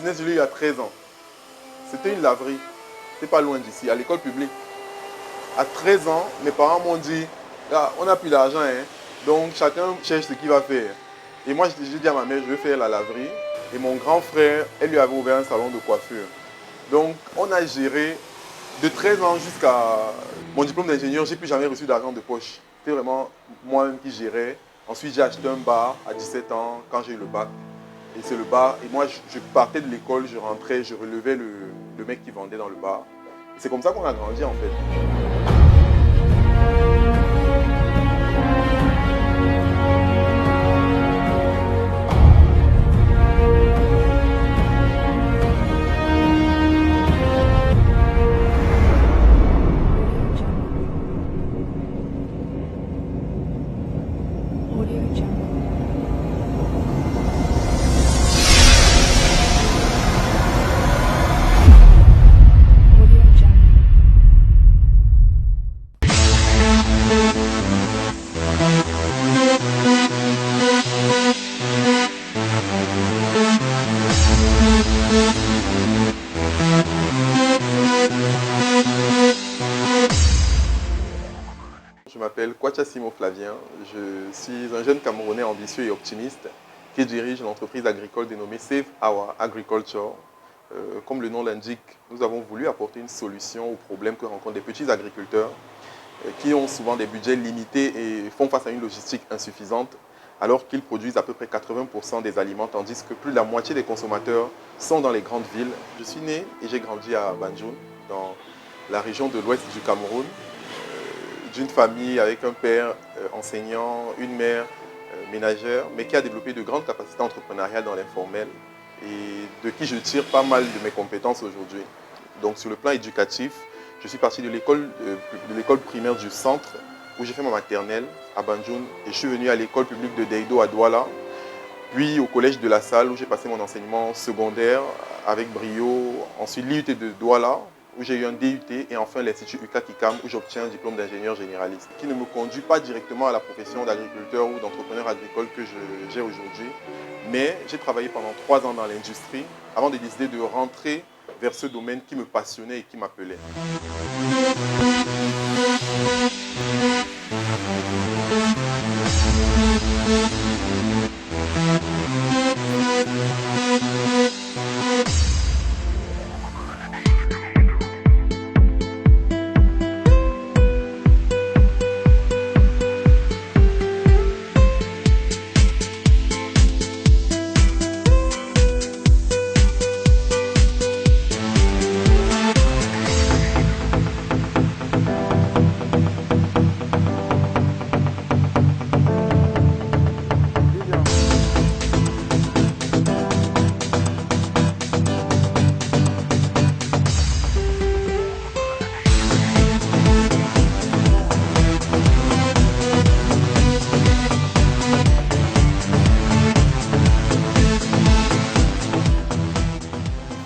business, je l'ai eu à 13 ans. C'était une laverie. C'est pas loin d'ici, à l'école publique. À 13 ans, mes parents m'ont dit, ah, on n'a plus d'argent, hein, donc chacun cherche ce qu'il va faire. Et moi, j'ai dit à ma mère, je vais faire la laverie. Et mon grand frère, elle lui avait ouvert un salon de coiffure. Donc, on a géré de 13 ans jusqu'à mon diplôme d'ingénieur, j'ai plus jamais reçu d'argent de poche. C'était vraiment moi-même qui gérais. Ensuite, j'ai acheté un bar à 17 ans quand j'ai eu le bac. Et c'est le bar. Et moi, je partais de l'école, je rentrais, je relevais le mec qui vendait dans le bar. C'est comme ça qu'on a grandi en fait. Je m'appelle Kwacha Simo Flavien, je suis un jeune Camerounais ambitieux et optimiste qui dirige une entreprise agricole dénommée Save Our Agriculture. Comme le nom l'indique, nous avons voulu apporter une solution aux problèmes que rencontrent les petits agriculteurs qui ont souvent des budgets limités et font face à une logistique insuffisante alors qu'ils produisent à peu près 80% des aliments tandis que plus de la moitié des consommateurs sont dans les grandes villes. Je suis né et j'ai grandi à Banjul, dans la région de l'ouest du Cameroun, d'une famille avec un père enseignant, une mère ménagère, mais qui a développé de grandes capacités entrepreneuriales dans l'informel et de qui je tire pas mal de mes compétences aujourd'hui. Donc sur le plan éducatif, je suis parti de l'école primaire du centre où j'ai fait ma maternelle à Banjul et je suis venu à l'école publique de Deido à Douala, puis au collège de la Salle où j'ai passé mon enseignement secondaire avec brio, ensuite l'IUT de Douala où j'ai eu un DUT et enfin l'Institut UCA Kikam où j'obtiens un diplôme d'ingénieur généraliste qui ne me conduit pas directement à la profession d'agriculteur ou d'entrepreneur agricole que j'ai aujourd'hui. Mais j'ai travaillé pendant 3 ans dans l'industrie avant de décider de rentrer vers ce domaine qui me passionnait et qui m'appelait.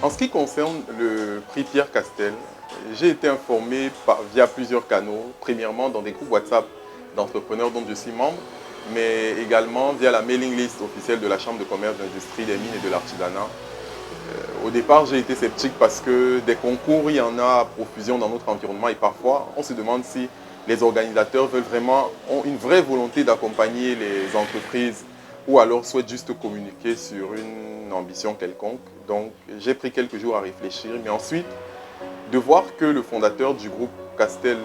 En ce qui concerne le prix Pierre Castel, j'ai été informé via plusieurs canaux, premièrement dans des groupes WhatsApp d'entrepreneurs dont je suis membre, mais également via la mailing list officielle de la Chambre de commerce, d'industrie, des mines et de l'artisanat. Au départ, j'ai été sceptique parce que des concours, il y en a à profusion dans notre environnement et parfois, on se demande si les organisateurs ont une vraie volonté d'accompagner les entreprises ou alors souhaitent juste communiquer sur une ambition quelconque. Donc, j'ai pris quelques jours à réfléchir, mais ensuite, de voir que le fondateur du groupe Castel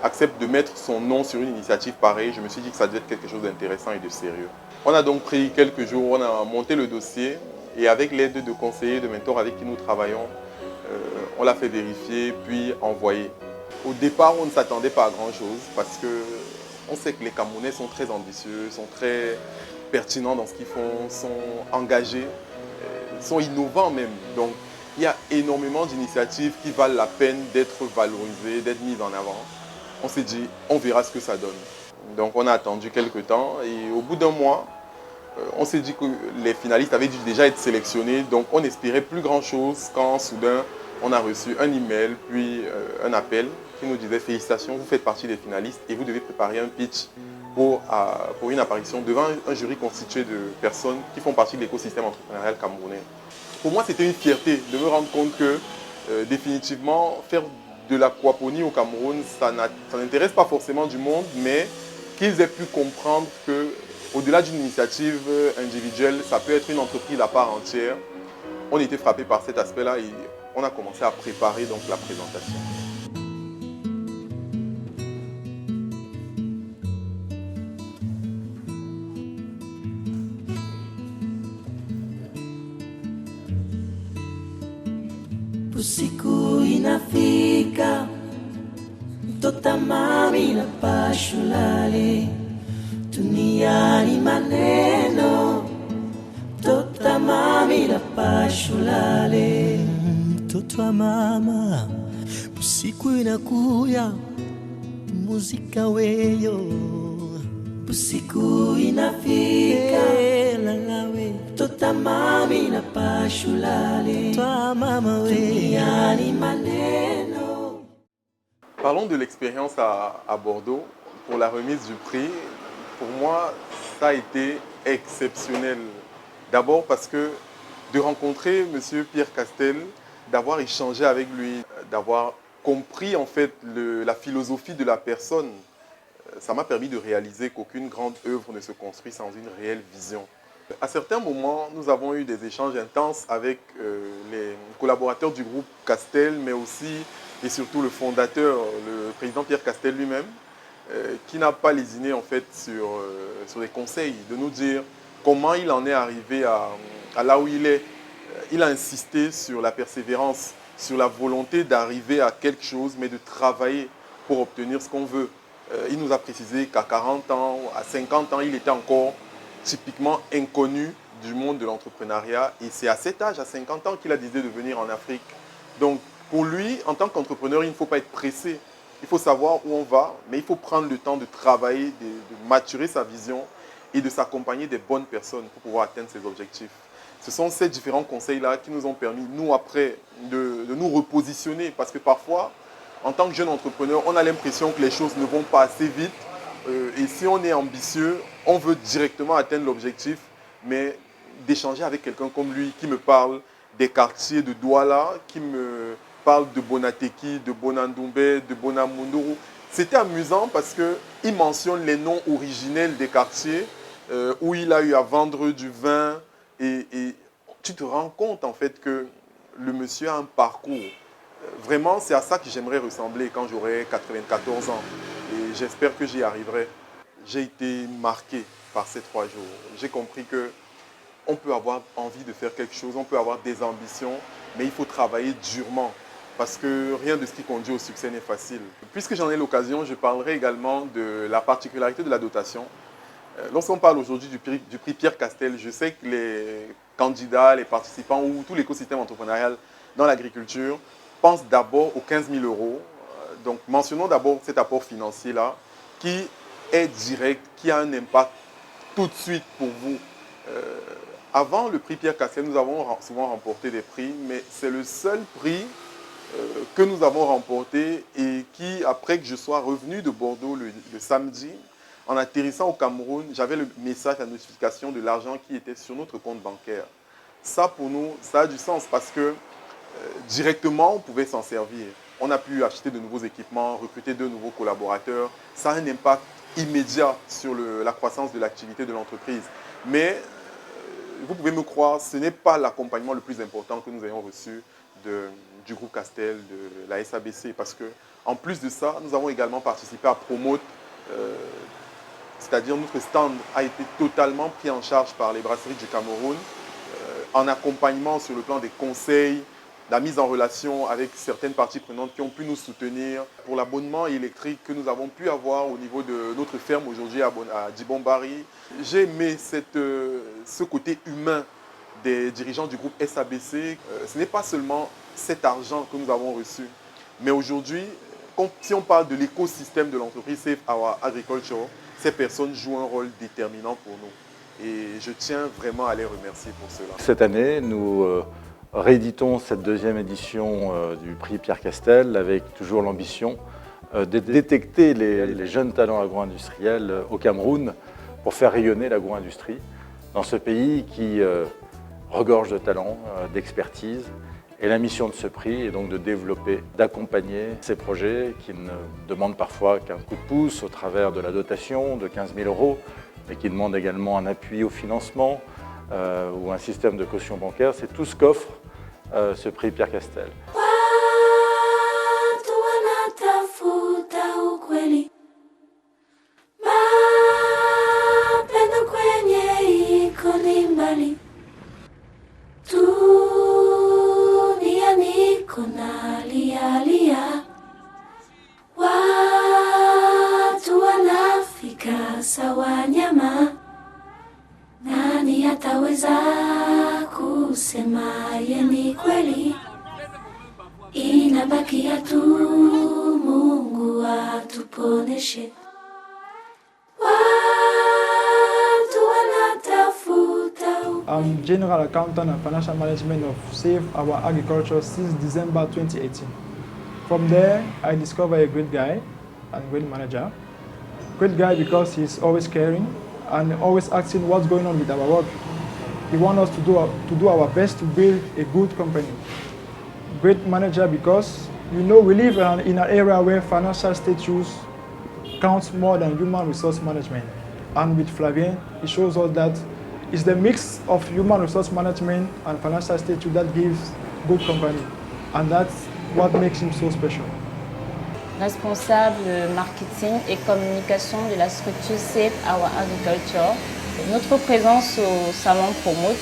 accepte de mettre son nom sur une initiative pareille, je me suis dit que ça devait être quelque chose d'intéressant et de sérieux. On a donc pris quelques jours, on a monté le dossier et avec l'aide de conseillers, de mentors avec qui nous travaillons, on l'a fait vérifier puis envoyer. Au départ, on ne s'attendait pas à grand-chose parce qu'on sait que les Camerounais sont très ambitieux, sont très pertinents dans ce qu'ils font, sont engagés, sont innovants même. Donc, il y a énormément d'initiatives qui valent la peine d'être valorisées, d'être mises en avant. On s'est dit, on verra ce que ça donne. Donc, on a attendu quelques temps et au bout d'un mois, on s'est dit que les finalistes avaient dû déjà être sélectionnés. Donc, on n'espérait plus grand-chose quand soudain, on a reçu un email, puis un appel qui nous disait « Félicitations, vous faites partie des finalistes et vous devez préparer un pitch pour une apparition devant un jury constitué de personnes qui font partie de l'écosystème entrepreneurial camerounais. » pour moi, c'était une fierté de me rendre compte que définitivement, faire de l'aquaponie au Cameroun, ça n'intéresse pas forcément du monde, mais qu'ils aient pu comprendre que au-delà d'une initiative individuelle, ça peut être une entreprise à part entière. On était frappé par cet aspect-là et on a commencé à préparer donc la présentation. Usiku inafika, mtoto mami na pashulale, duniani maneno, mtoto mami na pashulale, mtoto wa mama, usiku inakuya, muzika weyo, usiku inafika, lalawe, mtoto mami na pashulale, mtoto mama duniani maneno. Parlons de l'expérience à Bordeaux pour la remise du prix. Pour moi, ça a été exceptionnel. D'abord parce que de rencontrer M. Pierre Castel, d'avoir échangé avec lui, d'avoir compris en fait la philosophie de la personne, ça m'a permis de réaliser qu'aucune grande œuvre ne se construit sans une réelle vision. À certains moments, nous avons eu des échanges intenses avec les collaborateurs du groupe Castel, mais aussi et surtout le fondateur, le président Pierre Castel lui-même, qui n'a pas lésiné en fait sur les conseils, de nous dire comment il en est arrivé à là où il est. Il a insisté sur la persévérance, sur la volonté d'arriver à quelque chose, mais de travailler pour obtenir ce qu'on veut. Il nous a précisé qu'à 40 ans, à 50 ans, il était encore typiquement inconnu du monde de l'entrepreneuriat. Et c'est à cet âge, à 50 ans, qu'il a décidé de venir en Afrique. Donc, pour lui, en tant qu'entrepreneur, il ne faut pas être pressé. Il faut savoir où on va, mais il faut prendre le temps de travailler, de maturer sa vision et de s'accompagner des bonnes personnes pour pouvoir atteindre ses objectifs. Ce sont ces différents conseils-là qui nous ont permis, nous, après, de nous repositionner. Parce que parfois, en tant que jeune entrepreneur, on a l'impression que les choses ne vont pas assez vite. Et si on est ambitieux, on veut directement atteindre l'objectif, mais d'échanger avec quelqu'un comme lui qui me parle des quartiers de Douala, qui me parle de Bonateki, de Bonandoumbe, de Bonamunduru. C'était amusant parce qu'il mentionne les noms originels des quartiers où il a eu à vendre du vin et tu te rends compte en fait que le monsieur a un parcours. Vraiment, c'est à ça que j'aimerais ressembler quand j'aurai 94 ans et j'espère que j'y arriverai. J'ai été marqué par ces 3 jours. J'ai compris que on peut avoir envie de faire quelque chose, on peut avoir des ambitions, mais il faut travailler durement parce que rien de ce qui conduit au succès n'est facile. Puisque j'en ai l'occasion, je parlerai également de la particularité de la dotation. Lorsqu'on parle aujourd'hui du prix Pierre Castel, je sais que les candidats, les participants ou tout l'écosystème entrepreneurial dans l'agriculture pensent d'abord aux 15 000 euros. Donc mentionnons d'abord cet apport financier-là qui est direct, qui a un impact tout de suite pour vous. Avant le prix Pierre Castel, nous avons souvent remporté des prix, mais c'est le seul prix que nous avons remporté et qui, après que je sois revenu de Bordeaux le samedi, en atterrissant au Cameroun, j'avais le message, la notification de l'argent qui était sur notre compte bancaire. Ça, pour nous, ça a du sens parce que directement, on pouvait s'en servir. On a pu acheter de nouveaux équipements, recruter de nouveaux collaborateurs. Ça a un impact immédiat sur la croissance de l'activité de l'entreprise. Mais vous pouvez me croire, ce n'est pas l'accompagnement le plus important que nous ayons reçu du groupe Castel, de la SABC, parce qu'en plus de ça, nous avons également participé à Promote, c'est-à-dire notre stand a été totalement pris en charge par les brasseries du Cameroun, en accompagnement sur le plan des conseils, la mise en relation avec certaines parties prenantes qui ont pu nous soutenir pour l'abonnement électrique que nous avons pu avoir au niveau de notre ferme aujourd'hui à Djibombari. J'ai aimé ce côté humain des dirigeants du groupe SABC. Ce n'est pas seulement cet argent que nous avons reçu, mais aujourd'hui, si on parle de l'écosystème de l'entreprise Save Our Agriculture, ces personnes jouent un rôle déterminant pour nous. Et je tiens vraiment à les remercier pour cela. Cette année, nous rééditons cette 2e édition du prix Pierre Castel avec toujours l'ambition de détecter les jeunes talents agro-industriels au Cameroun pour faire rayonner l'agro-industrie dans ce pays qui regorge de talent, d'expertise. Et la mission de ce prix est donc de développer, d'accompagner ces projets qui ne demandent parfois qu'un coup de pouce au travers de la dotation de 15 000 €, mais qui demandent également un appui au financement ou un système de caution bancaire. C'est tout ce qu'offre ce prix Pierre Castel. Sawanyama, nani ataweza kusema ni kweli? Inabakia tu Mungu atuponeshe. Watu wanatafuta. I'm General Accountant and Financial Management of Save Our Agriculture since December 2018. From there, I discovered a great guy and great manager. Great guy because he's always caring and always asking what's going on with our work. He wants us to do our best to build a good company. Great manager because, you know, we live in an area where financial status counts more than human resource management. And with Flavien, he shows us that it's the mix of human resource management and financial status that gives good company. And that's what makes him so special. Responsable marketing et communication de la structure Save Our Agriculture. Notre présence au Salon Promote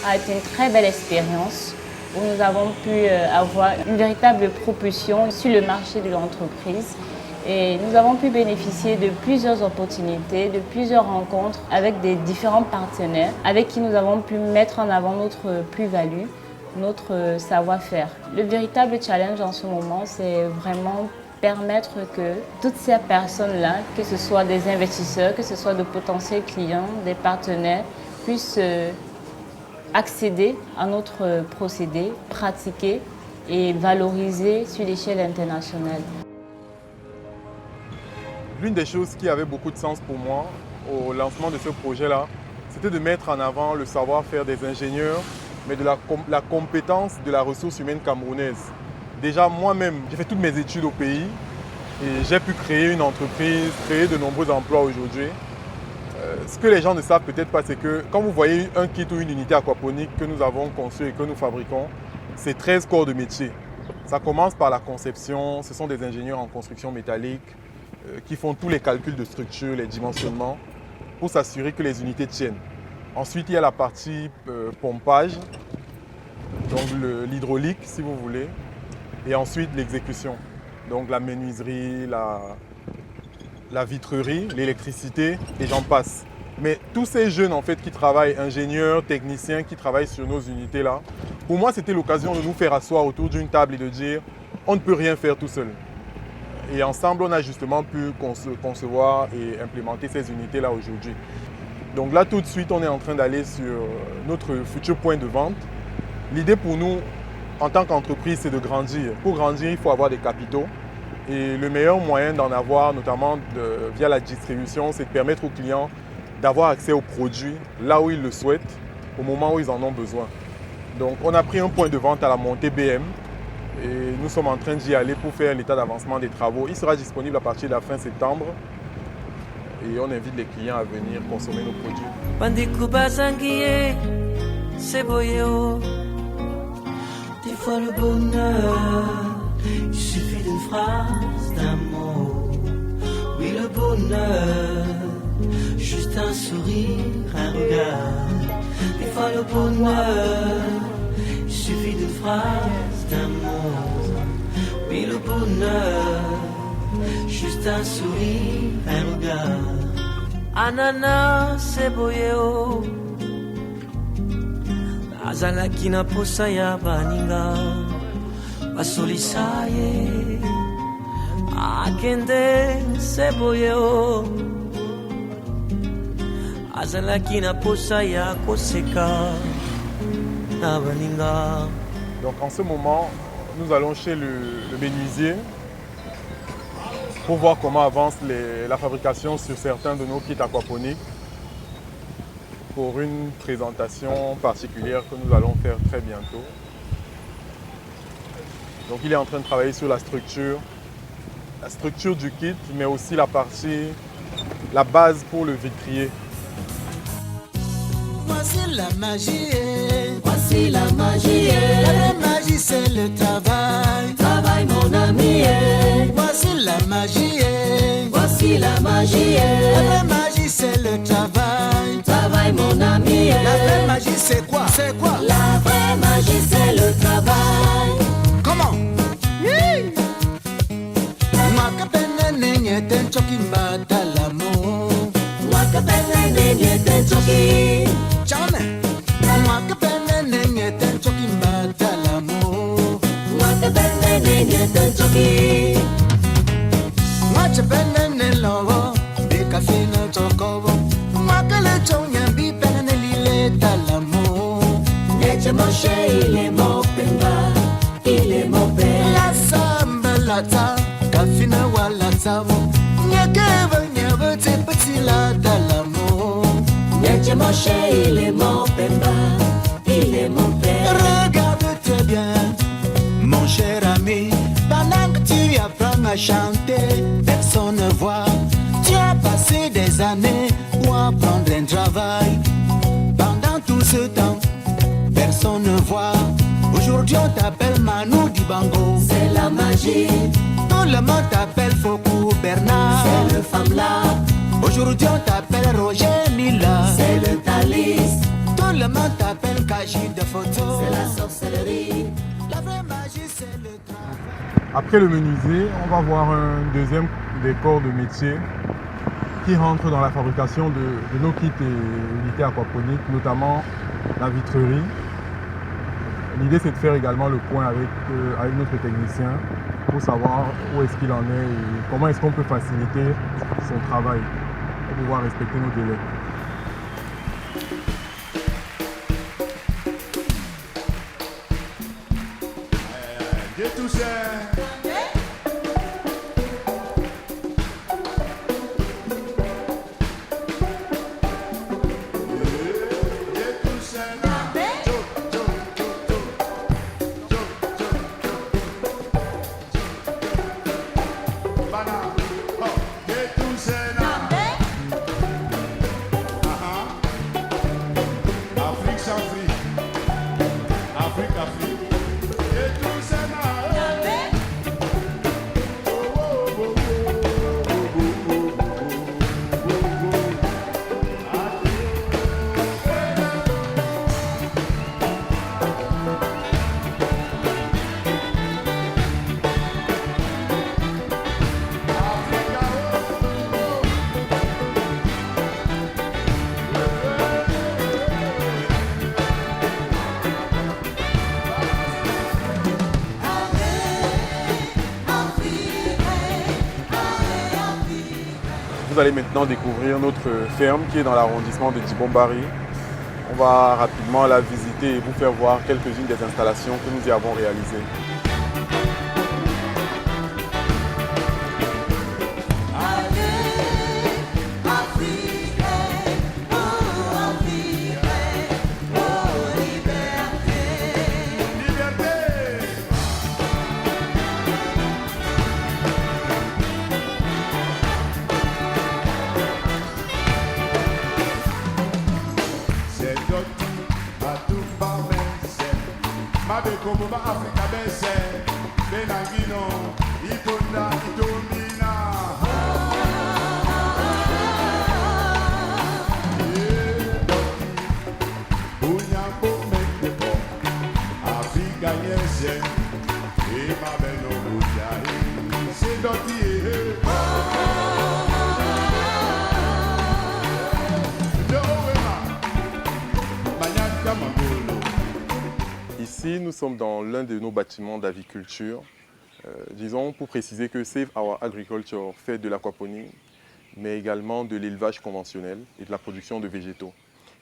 a été une très belle expérience où nous avons pu avoir une véritable propulsion sur le marché de l'entreprise et nous avons pu bénéficier de plusieurs opportunités, de plusieurs rencontres avec des différents partenaires avec qui nous avons pu mettre en avant notre plus-value, notre savoir-faire. Le véritable challenge en ce moment, c'est vraiment permettre que toutes ces personnes-là, que ce soit des investisseurs, que ce soit de potentiels clients, des partenaires, puissent accéder à notre procédé, pratiquer et valoriser sur l'échelle internationale. L'une des choses qui avait beaucoup de sens pour moi au lancement de ce projet-là, c'était de mettre en avant le savoir-faire des ingénieurs, mais de la compétence de la ressource humaine camerounaise. Déjà, moi-même, j'ai fait toutes mes études au pays et j'ai pu créer une entreprise, créer de nombreux emplois aujourd'hui. Ce que les gens ne savent peut-être pas, c'est que quand vous voyez un kit ou une unité aquaponique que nous avons conçue et que nous fabriquons, c'est 13 corps de métier. Ça commence par la conception, ce sont des ingénieurs en construction métallique qui font tous les calculs de structure, les dimensionnements, pour s'assurer que les unités tiennent. Ensuite, il y a la partie pompage, donc l'hydraulique si vous voulez. Et ensuite, l'exécution, donc la menuiserie, la vitrerie, l'électricité, et j'en passe. Mais tous ces jeunes en fait, qui travaillent, ingénieurs, techniciens, qui travaillent sur nos unités-là, pour moi, c'était l'occasion de nous faire asseoir autour d'une table et de dire on ne peut rien faire tout seul. Et ensemble, on a justement pu concevoir et implémenter ces unités-là aujourd'hui. Donc là, tout de suite, on est en train d'aller sur notre futur point de vente. L'idée pour nous, en tant qu'entreprise, c'est de grandir. Pour grandir, il faut avoir des capitaux. Et le meilleur moyen d'en avoir, notamment via la distribution, c'est de permettre aux clients d'avoir accès aux produits là où ils le souhaitent, au moment où ils en ont besoin. Donc, on a pris un point de vente à la montée BM et nous sommes en train d'y aller pour faire l'état d'avancement des travaux. Il sera disponible à partir de la fin septembre et on invite les clients à venir consommer nos produits. Des fois le bonheur, il suffit d'une phrase d'amour. Oui, le bonheur, juste un sourire, un regard. Des fois le bonheur, il suffit d'une phrase d'amour. Oui, le bonheur, juste un sourire, un regard. Ananas, c'est boyeo. Azalaki na posa ya baninga basolisa ye akende seboye o azalaki na posa ya koseka na baninga. Donc en ce moment, nous allons chez le menuisier pour voir comment avance la fabrication sur certains de nos kits aquaponiques. pour une présentation particulière que nous allons faire très bientôt. Donc il est en train de travailler sur la structure du kit, mais aussi la base pour le vitrier. Voici la magie, voici la magie. La vraie magie c'est le travail, travail mon ami. Voici la magie, voici la magie. La vraie magie c'est le travail, travail mon ami. La vraie magie c'est quoi? C'est quoi? La vraie magie c'est le travail. Comment? Makapene ten choki madalamo. Makapene ten choki. Chame. Makapene ten choki madalamo. Makapene ten choki. Makapene lowo. Bekafina chokowo. Makale chonya bi pene lile dalamo. Neche moshe il est mon pemba. Il est mon père. La samba lata. Kafina wala tavo. Nyakeva nyava te petit la dalamo. Neche moshe il est mon pemba. Il est mon père. Regarde très bien, mon cher ami. Pendant que tu apprends à chanter, personne ne voit. Tu as passé des années pour apprendre un travail. Pendant tout ce temps, personne ne voit. Aujourd'hui on t'appelle Manu Dibango. C'est la magie. Tout le monde t'appelle Fokou Bernard. C'est le femme-là. Aujourd'hui on t'appelle Roger Mila. C'est le Thalys. Tout le monde t'appelle Kaji de photo. C'est la sorcellerie. La vraie magie c'est le travail. Après le menuisier, on va voir un deuxième des corps de métier qui rentre dans la fabrication de nos kits et unités aquaponiques, notamment la vitrerie. L'idée c'est de faire également le point avec notre technicien pour savoir où est-ce qu'il en est et comment est-ce qu'on peut faciliter son travail pour pouvoir respecter nos délais. Vous allez maintenant découvrir notre ferme qui est dans l'arrondissement de Djibombari. On va rapidement la visiter et vous faire voir quelques-unes des installations que nous y avons réalisées. Ici, nous sommes dans l'un de nos bâtiments d'aviculture. Disons, pour préciser que Save Our Agriculture fait de l'aquaponie, mais également de l'élevage conventionnel et de la production de végétaux.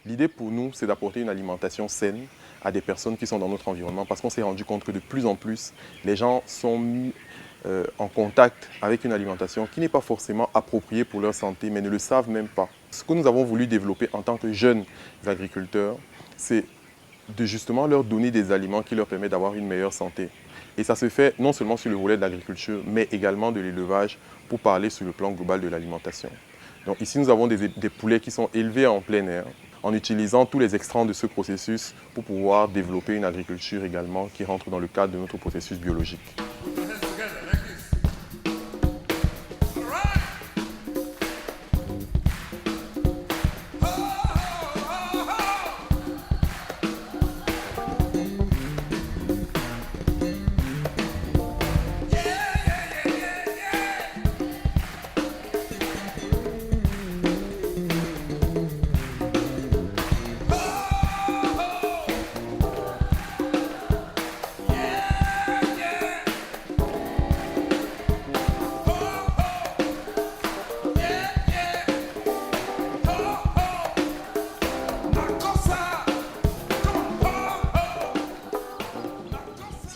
L'idée pour nous, c'est d'apporter une alimentation saine à des personnes qui sont dans notre environnement parce qu'on s'est rendu compte que de plus en plus, les gens sont mis en contact avec une alimentation qui n'est pas forcément appropriée pour leur santé, mais ne le savent même pas. Ce que nous avons voulu développer en tant que jeunes agriculteurs, c'est de justement leur donner des aliments qui leur permettent d'avoir une meilleure santé. Et ça se fait non seulement sur le volet de l'agriculture, mais également de l'élevage pour parler sur le plan global de l'alimentation. Donc ici, nous avons des poulets qui sont élevés en plein air, en utilisant tous les extrants de ce processus pour pouvoir développer une agriculture également qui rentre dans le cadre de notre processus biologique.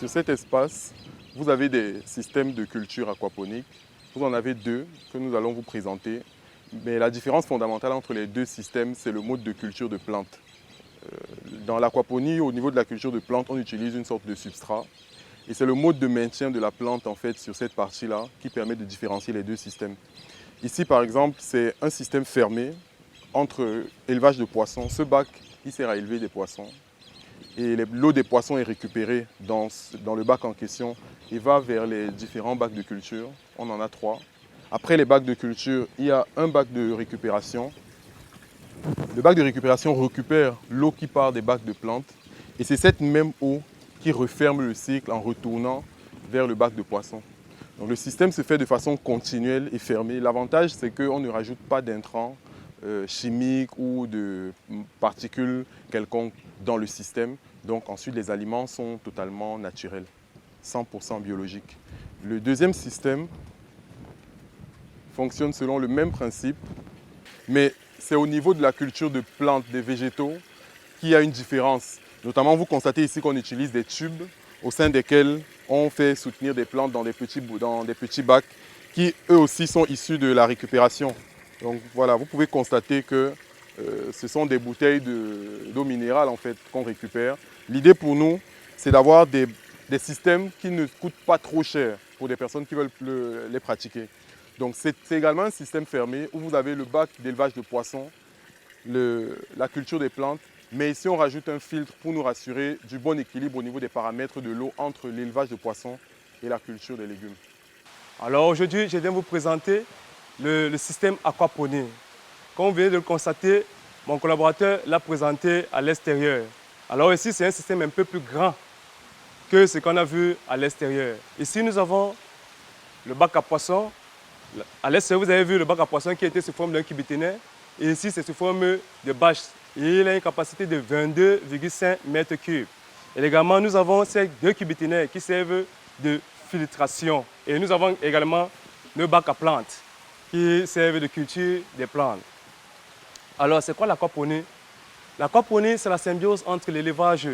Sur cet espace, vous avez des systèmes de culture aquaponique. Vous en avez deux que nous allons vous présenter. Mais la différence fondamentale entre les deux systèmes, c'est le mode de culture de plantes. Dans l'aquaponie, au niveau de la culture de plantes, on utilise une sorte de substrat. Et c'est le mode de maintien de la plante en fait, sur cette partie-là qui permet de différencier les deux systèmes. Ici, par exemple, c'est un système fermé entre élevage de poissons. Ce bac, il sert à élever des poissons. Et l'eau des poissons est récupérée dans le bac en question et va vers les différents bacs de culture. On en a 3. Après les bacs de culture, il y a un bac de récupération. Le bac de récupération récupère l'eau qui part des bacs de plantes et c'est cette même eau qui referme le cycle en retournant vers le bac de poissons. Donc le système se fait de façon continuelle et fermée. L'avantage, c'est qu'on ne rajoute pas d'intrants chimiques ou de particules quelconques dans le système. Donc ensuite, les aliments sont totalement naturels, 100% biologiques. Le deuxième système fonctionne selon le même principe, mais c'est au niveau de la culture de plantes, des végétaux, qu'il y a une différence. Notamment, vous constatez ici qu'on utilise des tubes au sein desquels on fait soutenir des plantes dans des petits bacs qui, eux aussi, sont issus de la récupération. Donc voilà, vous pouvez constater que ce sont des bouteilles d'eau minérale en fait, qu'on récupère. L'idée pour nous, c'est d'avoir des systèmes qui ne coûtent pas trop cher pour des personnes qui veulent les pratiquer. Donc c'est également un système fermé où vous avez le bac d'élevage de poissons, la culture des plantes, mais ici on rajoute un filtre pour nous rassurer du bon équilibre au niveau des paramètres de l'eau entre l'élevage de poissons et la culture des légumes. Alors aujourd'hui, je viens vous présenter le système aquaponie. Comme vous venez de le constater, mon collaborateur l'a présenté à l'extérieur. Alors ici, c'est un système un peu plus grand que ce qu'on a vu à l'extérieur. Ici, nous avons le bac à poissons. À l'extérieur, vous avez vu le bac à poissons qui était sous forme d'un cubiténaire. Et ici, c'est sous forme de bâche. Et il a une capacité de 22,5 mètres cubes. Et également, nous avons ces deux cubiténaires qui servent de filtration. Et nous avons également le bac à plantes qui servent de culture des plantes. Alors, c'est quoi l'aquaponie? L'aquaponie, c'est la symbiose entre l'élevage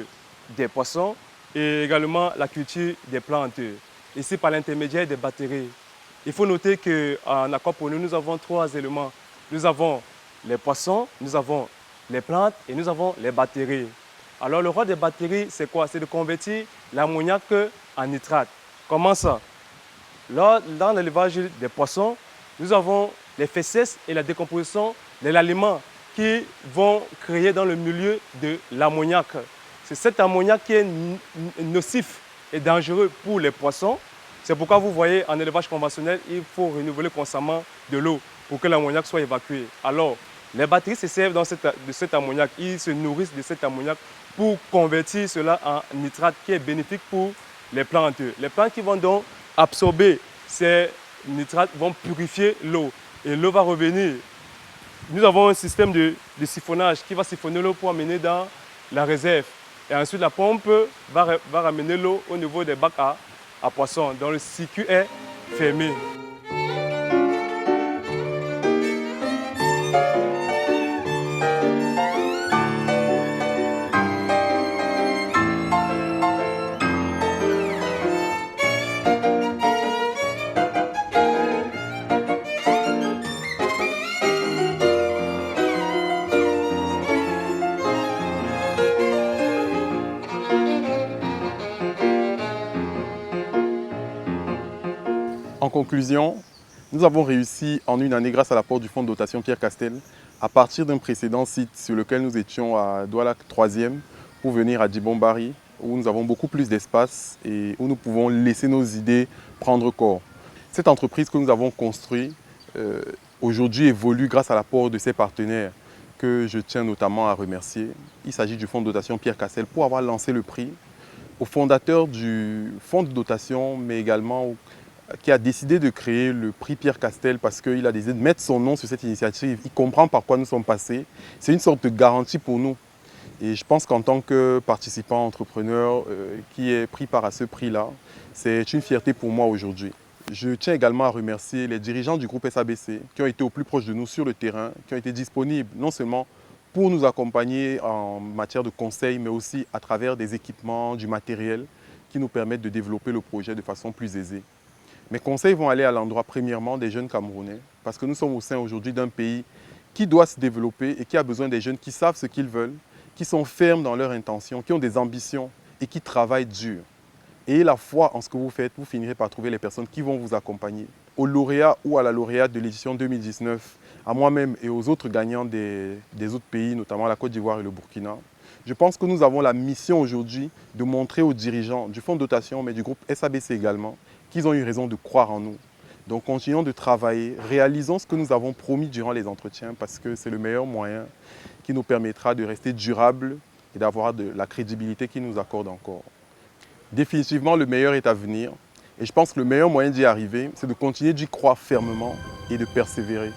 des poissons et également la culture des plantes. Ici, par l'intermédiaire des batteries. Il faut noter qu'en aquaponie, nous avons 3 éléments. Nous avons les poissons, nous avons les plantes et nous avons les batteries. Alors, le rôle des batteries, c'est quoi? C'est de convertir l'ammoniac en nitrate. Comment ça? Là, dans l'élevage des poissons, nous avons les fesses et la décomposition de l'aliment qui vont créer dans le milieu de l'ammoniac. C'est cet ammoniac qui est nocif et dangereux pour les poissons. C'est pourquoi vous voyez en élevage conventionnel, il faut renouveler constamment de l'eau pour que l'ammoniac soit évacué. Alors, les batteries se servent de cet ammoniac. Ils se nourrissent de cet ammoniac pour convertir cela en nitrate qui est bénéfique pour les plantes. Les plantes qui vont donc absorber ces nitrates vont purifier l'eau et l'eau va revenir. Nous avons un système de siphonnage qui va siphonner l'eau pour amener dans la réserve. Et ensuite, la pompe va ramener l'eau au niveau des bacs à poissons. Donc, le circuit est fermé. conclusion, nous avons réussi en une année, grâce à l'apport du fonds de dotation Pierre Castel, à partir d'un précédent site sur lequel nous étions à Douala 3e, pour venir à Djibombari, où nous avons beaucoup plus d'espace et où nous pouvons laisser nos idées prendre corps. Cette entreprise que nous avons construite aujourd'hui évolue grâce à l'apport de ses partenaires que je tiens notamment à remercier. Il s'agit du fonds de dotation Pierre Castel pour avoir lancé le prix, au fondateur du fonds de dotation, mais également qui a décidé de créer le prix Pierre Castel parce qu'il a décidé de mettre son nom sur cette initiative. Il comprend par quoi nous sommes passés. C'est une sorte de garantie pour nous. Et je pense qu'en tant que participant entrepreneur qui est pris part à ce prix-là, c'est une fierté pour moi aujourd'hui. Je tiens également à remercier les dirigeants du groupe SABC qui ont été au plus proche de nous sur le terrain, qui ont été disponibles non seulement pour nous accompagner en matière de conseil, mais aussi à travers des équipements, du matériel qui nous permettent de développer le projet de façon plus aisée. Mes conseils vont aller à l'endroit premièrement des jeunes Camerounais, parce que nous sommes au sein aujourd'hui d'un pays qui doit se développer et qui a besoin des jeunes qui savent ce qu'ils veulent, qui sont fermes dans leurs intentions, qui ont des ambitions et qui travaillent dur. Ayez la foi en ce que vous faites, vous finirez par trouver les personnes qui vont vous accompagner. Au lauréat ou à la lauréate de l'édition 2019, à moi-même et aux autres gagnants des autres pays, notamment la Côte d'Ivoire et le Burkina, je pense que nous avons la mission aujourd'hui de montrer aux dirigeants du fonds de dotation, mais du groupe SABC également, qu'ils ont eu raison de croire en nous. Donc continuons de travailler, réalisons ce que nous avons promis durant les entretiens parce que c'est le meilleur moyen qui nous permettra de rester durables et d'avoir de la crédibilité qui nous accorde encore. Définitivement, le meilleur est à venir et je pense que le meilleur moyen d'y arriver, c'est de continuer d'y croire fermement et de persévérer.